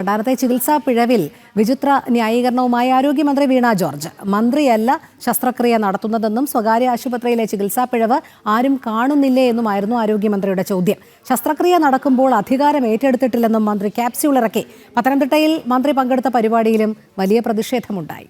വണ്ടാനത്തെ ചികിത്സാ പിഴവിൽ വിചിത്ര ന്യായീകരണവുമായി ആരോഗ്യമന്ത്രി വീണ ജോർജ്. മന്ത്രിയല്ല ശസ്ത്രക്രിയ നടത്തുന്നതെന്നും സ്വകാര്യ ആശുപത്രിയിലെ ചികിത്സാ പിഴവ് ആരും കാണുന്നില്ലേ എന്നുമായിരുന്നു ആരോഗ്യമന്ത്രിയുടെ ചോദ്യം. ശസ്ത്രക്രിയ നടക്കുമ്പോൾ അധികാരം ഏറ്റെടുത്തിട്ടില്ലെന്നും മന്ത്രി ക്യാപ്സ്യൂൾ ഇറക്കി. പത്തനംതിട്ടയിൽ മന്ത്രി പങ്കെടുത്ത പരിപാടിയിലും വലിയ പ്രതിഷേധമുണ്ടായി.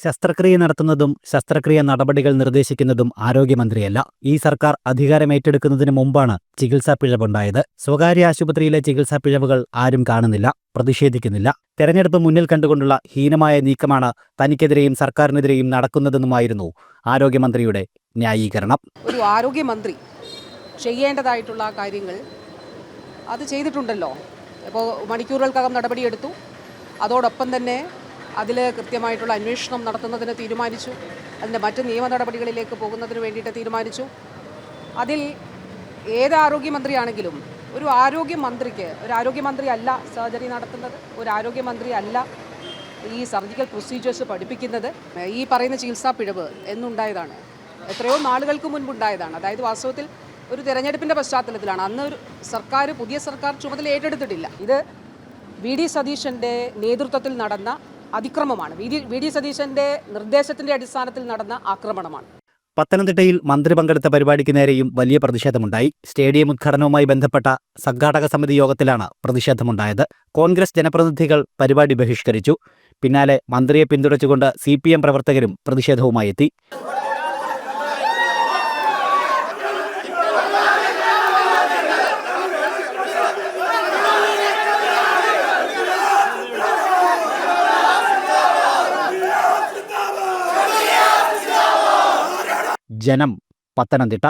ശസ്ത്രക്രിയ നടത്തുന്നതും ശസ്ത്രക്രിയ നടപടികൾ നിർദ്ദേശിക്കുന്നതും ആരോഗ്യമന്ത്രിയല്ല. ഈ സർക്കാർ അധികാരമേറ്റെടുക്കുന്നതിന് മുമ്പാണ് ചികിത്സാ പിഴവുണ്ടായത്. സ്വകാര്യ ആശുപത്രിയിലെ ചികിത്സാ പിഴവുകൾ ആരും കാണുന്നില്ല, പ്രതിഷേധിക്കുന്നില്ല. തെരഞ്ഞെടുപ്പ് മുന്നിൽ കണ്ടുകൊണ്ടുള്ള ഹീനമായ നീക്കമാണ് തനിക്കെതിരെയും സർക്കാരിനെതിരെയും നടക്കുന്നതെന്നുമായിരുന്നു ആരോഗ്യമന്ത്രിയുടെ ന്യായീകരണം. ഒരു ആരോഗ്യമന്ത്രി ചെയ്യേണ്ടതായിട്ടുള്ള കാര്യങ്ങൾ അത് ചെയ്തിട്ടുണ്ടല്ലോ. ഇപ്പോൾ മണിക്കൂറുകൾക്കകം നടപടിയെടുത്തു. അതോടൊപ്പം തന്നെ അതിൽ കൃത്യമായിട്ടുള്ള അന്വേഷണം നടത്തുന്നതിന് തീരുമാനിച്ചു. അതിൻ്റെ മറ്റ് നിയമ നടപടികളിലേക്ക് പോകുന്നതിന് വേണ്ടിയിട്ട് തീരുമാനിച്ചു. അതിൽ ഏത് ആരോഗ്യമന്ത്രിയാണെങ്കിലും ഒരു ആരോഗ്യമന്ത്രി അല്ല സർജറി നടത്തുന്നത്, ഒരു ആരോഗ്യമന്ത്രി അല്ല ഈ സർജിക്കൽ പ്രൊസീജിയേഴ്സ് പഠിപ്പിക്കുന്നത്. ഈ പറയുന്ന ചികിത്സാ പിഴവ് എന്നുണ്ടായതാണ്, എത്രയോ നാളുകൾക്ക് മുൻപുണ്ടായതാണ്. അതായത് വാസ്തവത്തിൽ ഒരു തെരഞ്ഞെടുപ്പിൻ്റെ പശ്ചാത്തലത്തിലാണ്. അന്ന് ഒരു പുതിയ സർക്കാർ ചുമതല ഏറ്റെടുത്തിട്ടില്ല. ഇത് വി ഡി സതീശൻ്റെ നേതൃത്വത്തിൽ നടന്ന അതിക്രമമാണ്. വി ഡി സതീശന്റെ നിർദ്ദേശത്തിന്റെ അടിസ്ഥാനത്തിൽ നടന്ന ആക്രമണമാണ്. പത്തനംതിട്ടയിൽ മന്ത്രി പങ്കെടുത്ത പരിപാടിക്ക് നേരെയും വലിയ പ്രതിഷേധമുണ്ടായി. സ്റ്റേഡിയം ഉദ്ഘാടനവുമായി ബന്ധപ്പെട്ട സംഘാടക സമിതി യോഗത്തിലാണ് പ്രതിഷേധമുണ്ടായത്. കോൺഗ്രസ് ജനപ്രതിനിധികൾ പരിപാടി ബഹിഷ്കരിച്ചു. പിന്നാലെ മന്ത്രിയെ പിന്തുണച്ചുകൊണ്ട് CPM പ്രവർത്തകരും പ്രതിഷേധവുമായി എത്തി. ജനം, പത്തനംതിട്ട.